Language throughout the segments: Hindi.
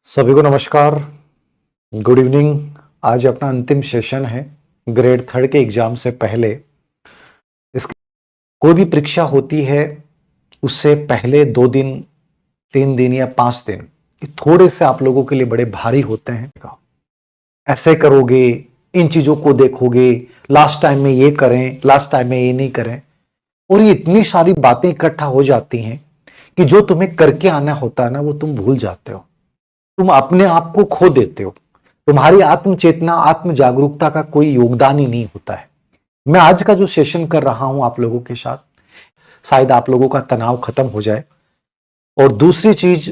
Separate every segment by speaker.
Speaker 1: सभी को नमस्कार, गुड इवनिंग। आज अपना अंतिम सेशन है ग्रेड थर्ड के एग्जाम से पहले। इसकी कोई भी परीक्षा होती है उससे पहले 2 दिन, 3 दिन या 5 दिन ये थोड़े से आप लोगों के लिए बड़े भारी होते हैं। ऐसे करोगे, इन चीजों को देखोगे, लास्ट टाइम में ये करें, लास्ट टाइम में ये नहीं करें, और ये इतनी सारी बातें इकट्ठा हो जाती हैं कि जो तुम्हें करके आना होता है ना वो तुम भूल जाते हो। तुम अपने आप को खो देते हो। तुम्हारी आत्म चेतना, आत्म जागरूकता का कोई योगदान ही नहीं होता है। मैं आज का जो सेशन कर रहा हूं आप लोगों के साथ, शायद आप लोगों का तनाव खत्म हो जाए। और दूसरी चीज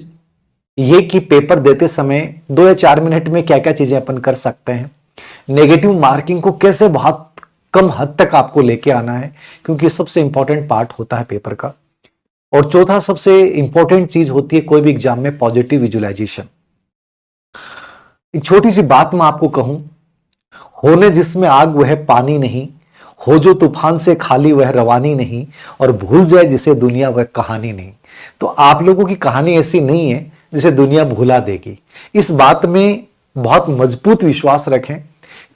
Speaker 1: ये कि पेपर देते समय 2 या 4 मिनट में क्या क्या चीजें अपन कर सकते हैं, नेगेटिव मार्किंग को कैसे बहुत कम हद तक आपको लेके आना है, क्योंकि सबसे इंपॉर्टेंट पार्ट होता है पेपर का। और चौथा सबसे इंपॉर्टेंट चीज होती है कोई भी एग्जाम में, पॉजिटिव विजुअलाइजेशन। एक छोटी सी बात मैं आपको कहूं, होने जिसमें आग वह पानी नहीं, हो जो तूफान से खाली वह रवानी नहीं, और भूल जाए जिसे दुनिया वह कहानी नहीं। तो आप लोगों की कहानी ऐसी नहीं है जिसे दुनिया भुला देगी। इस बात में बहुत मजबूत विश्वास रखें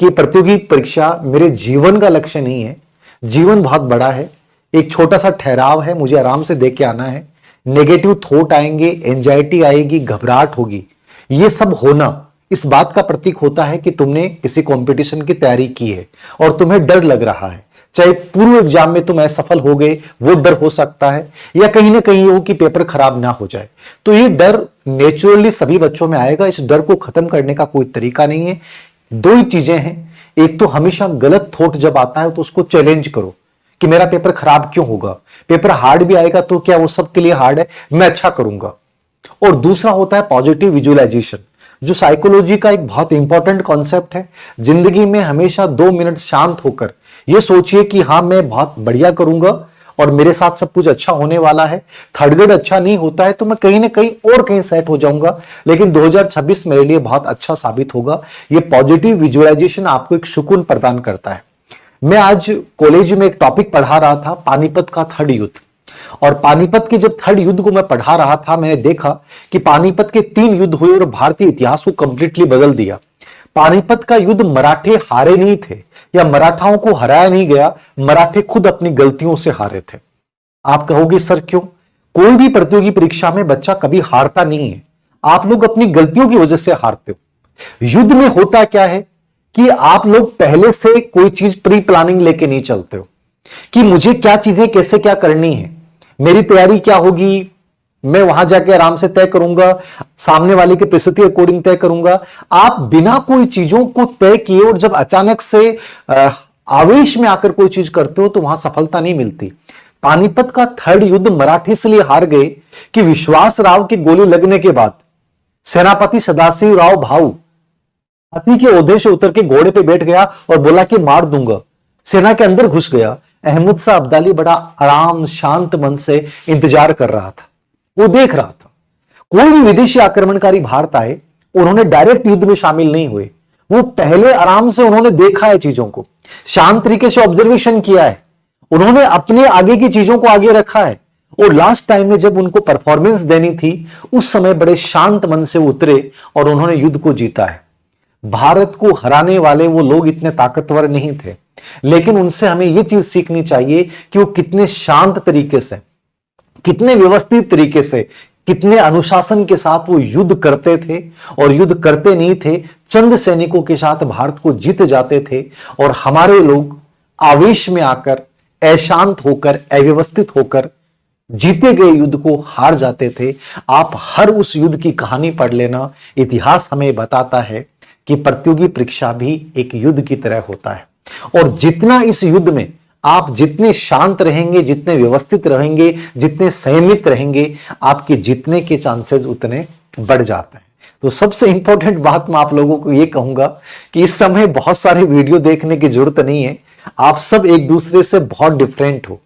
Speaker 1: कि प्रतियोगी परीक्षा मेरे जीवन का लक्ष्य नहीं है। जीवन बहुत बड़ा है, एक छोटा सा ठहराव है, मुझे आराम से दे के आना है। नेगेटिव थॉट आएंगे, एंजाइटी आएगी, घबराहट होगी, ये सब होना इस बात का प्रतीक होता है कि तुमने किसी कंपटीशन की तैयारी की है और तुम्हें डर लग रहा है। चाहे पूर्व एग्जाम में तुम असफल हो गए, वो डर हो सकता है, या कहीं ना कहीं हो कि पेपर खराब ना हो जाए। तो ये डर नेचुरली सभी बच्चों में आएगा। इस डर को खत्म करने का कोई तरीका नहीं है। 2 ही चीजें हैं। एक तो हमेशा गलत थॉट जब आता है तो उसको चैलेंज करो कि मेरा पेपर खराब क्यों होगा, पेपर हार्ड भी आएगा तो क्या वो सबके लिए हार्ड है, मैं अच्छा करूंगा। और दूसरा होता है पॉजिटिव विजुअलाइजेशन, जो साइकोलॉजी का एक बहुत इंपॉर्टेंट कॉन्सेप्ट है। जिंदगी में हमेशा 2 मिनट शांत होकर यह सोचिए कि हाँ मैं बहुत बढ़िया करूंगा और मेरे साथ सब कुछ अच्छा होने वाला है। थर्ड ग्रेड अच्छा नहीं होता है तो मैं कहीं ना कहीं और कहीं सेट हो जाऊंगा, लेकिन 2026 मेरे लिए बहुत अच्छा साबित होगा। यह पॉजिटिव विजुअलाइजेशन आपको एक सुकून प्रदान करता है। मैं आज कॉलेज में एक टॉपिक पढ़ा रहा था, पानीपत का थर्ड युद्ध। और पानीपत के जब थर्ड युद्ध को मैं पढ़ा रहा था, मैंने देखा कि पानीपत के 3 युद्ध हुए और भारतीय इतिहास को कंप्लीटली बदल दिया। पानीपत का युद्ध मराठे हारे नहीं थे या मराठाओं को हराया नहीं गया, मराठे खुद अपनी गलतियों से हारे थे। आप कहोगे सर क्यों? कोई भी प्रतियोगी परीक्षा में बच्चा कभी हारता नहीं है, आप लोग अपनी गलतियों की वजह से हारते हो। युद्ध में होता क्या है कि आप लोग पहले से कोई चीज प्री प्लानिंग लेके नहीं चलते हो कि मुझे क्या चीजें कैसे क्या करनी है, मेरी तैयारी क्या होगी, मैं वहां जाके आराम से तय करूंगा, सामने वाले की परिस्थिति अकॉर्डिंग तय करूंगा। आप बिना कोई चीजों को तय किए और जब अचानक से आवेश में आकर कोई चीज करते हो तो वहां सफलता नहीं मिलती। पानीपत का थर्ड युद्ध मराठे इसलिए हार गए कि विश्वास राव की गोली लगने के बाद सेनापति सदाशिव राव भाऊ हाथी के ओहदे से उतर के घोड़े पे बैठ गया और बोला कि मार दूंगा। सेना के अंदर घुस गया। अहमद शाह अब्दाली बड़ा आराम शांत मन से इंतजार कर रहा था, वो देख रहा था। कोई भी विदेशी आक्रमणकारी भारत आए, उन्होंने डायरेक्ट युद्ध में शामिल नहीं हुए। वो पहले आराम से उन्होंने देखा है, चीजों को शांत तरीके से ऑब्जर्वेशन किया है, उन्होंने अपने आगे की चीजों को आगे रखा है। और लास्ट टाइम में जब उनको परफॉर्मेंस देनी थी, उस समय बड़े शांत मन से उतरे और उन्होंने युद्ध को जीता है। भारत को हराने वाले वो लोग इतने ताकतवर नहीं थे, लेकिन उनसे हमें यह चीज सीखनी चाहिए कि वो कितने शांत तरीके से, कितने व्यवस्थित तरीके से, कितने अनुशासन के साथ वो युद्ध करते थे। और युद्ध करते नहीं थे, चंद सैनिकों के साथ भारत को जीत जाते थे। और हमारे लोग आवेश में आकर, अशांत होकर, अव्यवस्थित होकर जीते गए युद्ध को हार जाते थे। आप हर उस युद्ध की कहानी पढ़ लेना, इतिहास हमें बताता है कि प्रतियोगी परीक्षा भी एक युद्ध की तरह होता है। और जितना इस युद्ध में आप जितने शांत रहेंगे, जितने व्यवस्थित रहेंगे, जितने संयमित रहेंगे, आपके जीतने के चांसेस उतने बढ़ जाते हैं। तो सबसे इंपॉर्टेंट बात मैं आप लोगों को यह कहूंगा कि इस समय बहुत सारे वीडियो देखने की जरूरत नहीं है। आप सब एक दूसरे से बहुत डिफरेंट हो।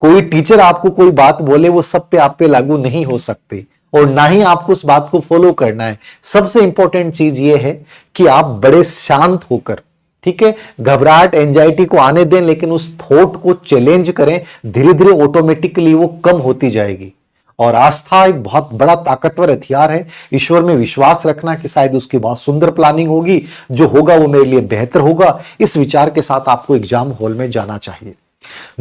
Speaker 1: कोई टीचर आपको कोई बात बोले वो सब पे आप पे लागू नहीं हो सकती, और ना ही आपको उस बात को फॉलो करना है। सबसे इंपॉर्टेंट चीज ये है कि आप बड़े शांत होकर, ठीक है, घबराहट एंजाइटी को आने दें, लेकिन उस थॉट को चैलेंज करें। धीरे धीरे ऑटोमेटिकली वो कम होती जाएगी। और आस्था एक बहुत बड़ा ताकतवर हथियार है। ईश्वर में विश्वास रखना कि शायद उसकी बहुत सुंदर प्लानिंग होगी, जो होगा वो मेरे लिए बेहतर होगा, इस विचार के साथ आपको एग्जाम हॉल में जाना चाहिए।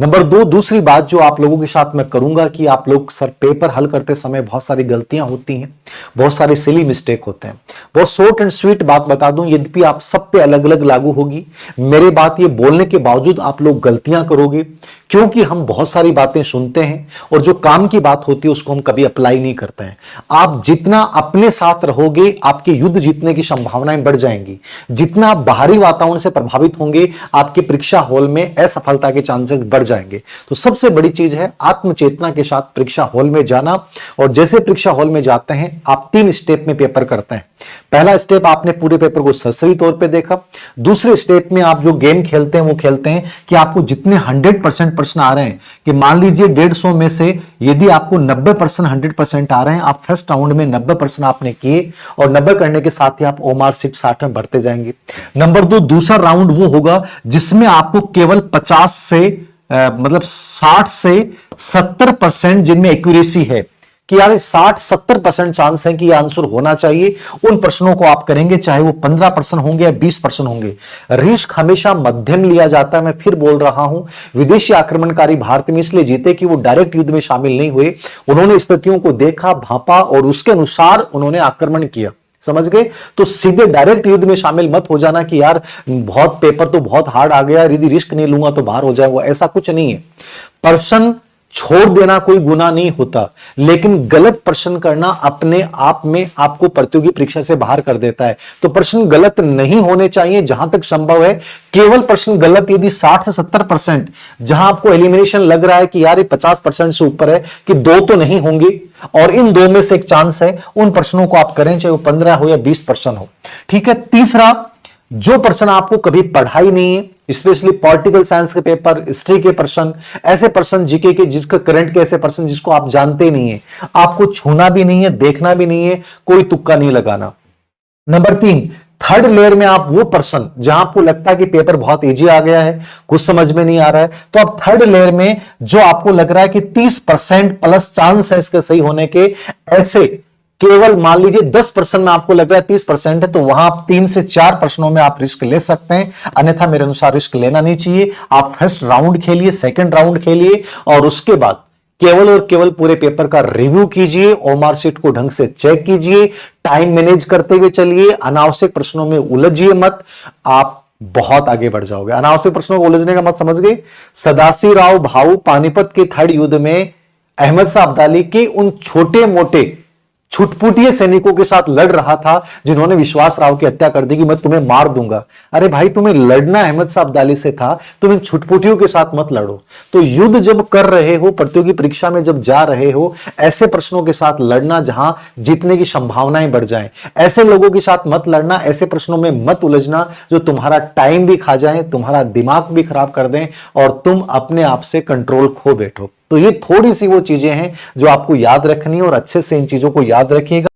Speaker 1: नंबर 2, दूसरी बात जो आप लोगों के साथ मैं करूंगा कि आप लोग सर पेपर हल करते समय बहुत सारी गलतियां होती हैं, बहुत सारे सिली मिस्टेक होते हैं। बहुत शॉर्ट एंड स्वीट बात बता दूं, यद्यपि आप सब पे अलग अलग लागू होगी, मेरे बात ये बोलने के बावजूद आप लोग गलतियां करोगे, क्योंकि हम बहुत सारी बातें सुनते हैं और जो काम की बात होती है उसको हम कभी अप्लाई नहीं करते हैं। आप जितना अपने साथ रहोगे, आपके युद्ध जीतने की संभावनाएं बढ़ जाएंगी। जितना आप बाहरी वातावरण से प्रभावित होंगे, आपके परीक्षा हॉल में असफलता के चांसेस बढ़ जाएंगे। तो सबसे बड़ी चीज है आत्मचेतना के साथ परीक्षा हॉल में जाना। और जैसे परीक्षा हॉल में जाते हैं, आप 3 स्टेप में पेपर करते हैं। पहला स्टेप, आपने पूरे पेपर को ससरी तौर पे देखा। दूसरे स्टेप में आप जो गेम खेलते हैं वो खेलते हैं कि आपको जितने 100% प्रश्न आ रहे हैं, कि मान लीजिए 150 में से यदि आपको 90% 100% आ रहे हैं, आप फर्स्ट राउंड में 90% आपने किए और 90 करने के साथ ही आप ओमार 60 में बढ़ते जाएंगे। नंबर 2, दूसरा राउंड वो होगा जिसमें आपको केवल 50 से मतलब 60 से 70% जिनमें एक्यूरेसी है कि यार 60-70% चांस है कि ये आंसर होना चाहिए, उन प्रश्नों को आप करेंगे, चाहे वो 15% होंगे या 20% होंगे। रिस्क हमेशा मध्यम लिया जाता है। मैं फिर बोल रहा हूं, विदेशी आक्रमणकारी भारत में इसलिए जीते कि वो डायरेक्ट युद्ध में शामिल नहीं हुए, उन्होंने स्थितियों को देखा, भांपा और उसके अनुसार उन्होंने आक्रमण किया। समझ गए? तो सीधे डायरेक्ट युद्ध में शामिल मत हो जाना कि यार बहुत पेपर तो बहुत हार्ड आ गया, यदि रिस्क नहीं लूंगा तो बाहर हो जाएगा, ऐसा कुछ नहीं है। प्रश्न छोड़ देना कोई गुनाह नहीं होता, लेकिन गलत प्रश्न करना अपने आप में आपको प्रतियोगी परीक्षा से बाहर कर देता है। तो प्रश्न गलत नहीं होने चाहिए जहां तक संभव है। केवल प्रश्न गलत यदि 60 से 70%, जहां आपको एलिमिनेशन लग रहा है कि यार ये 50% से ऊपर है कि 2 तो नहीं होंगे और इन 2 में से एक चांस है, उन प्रश्नों को आप करें, चाहे वो 15 हो या 20% हो। ठीक है। तीसरा, जो प्रश्न आपको कभी पढ़ा ही नहीं है, स्पेशली पॉलिटिकल साइंस के पेपर, हिस्ट्री के प्रश्न, ऐसे प्रश्न जीके के जिसका करंट के ऐसे प्रश्न जिसको आप जानते नहीं है, आपको छूना भी नहीं है, देखना भी नहीं है, कोई तुक्का नहीं लगाना। नंबर 3, थर्ड लेयर में आप वो प्रश्न जहां आपको लगता है कि पेपर बहुत इजी आ गया है, कुछ समझ में नहीं आ रहा है, तो आप थर्ड लेयर में जो आपको लग रहा है कि 30% प्लस चांस है इसके सही होने के, ऐसे केवल मान लीजिए 10% में आपको लग रहा है 30% है, तो वहां आप 3 से 4 प्रश्नों में आप रिस्क ले सकते हैं। अन्यथा मेरे अनुसार रिस्क लेना नहीं चाहिए। आप फर्स्ट राउंड खेलिए, सेकंड राउंड खेलिए और उसके बाद केवल और केवल पूरे पेपर का रिव्यू कीजिए, ओमार शीट को ढंग से चेक कीजिए, टाइम मैनेज करते हुए चलिए, अनावश्यक प्रश्नों में उलझिए मत, आप बहुत आगे बढ़ जाओगे। अनावश्यक प्रश्नों को उलझने का मत समझ गए। सदाशिवराव भाऊ पानीपत के थर्ड युद्ध में अहमद शाह अब्दाली के उन छोटे मोटे छुटपुटिये सैनिकों के साथ लड़ रहा था जिन्होंने विश्वास राव की हत्या कर दी कि मैं तुम्हें मार दूंगा। अरे भाई, तुम्हें लड़ना अहमद शाह अब्दाली से था, तुम इन छुटपुटियों के साथ मत लड़ो। तो युद्ध जब कर रहे हो, प्रतियोगी परीक्षा में जब जा रहे हो, ऐसे प्रश्नों के साथ लड़ना जहां जीतने की संभावनाएं बढ़ जाएं, ऐसे लोगों के साथ मत लड़ना, ऐसे प्रश्नों में मत उलझना जो तुम्हारा टाइम भी खा जाए, तुम्हारा दिमाग भी खराब कर दें और तुम अपने आप से कंट्रोल खो बैठो। तो ये थोड़ी सी वो चीजें हैं जो आपको याद रखनी है और अच्छे से इन चीजों को याद रखिएगा।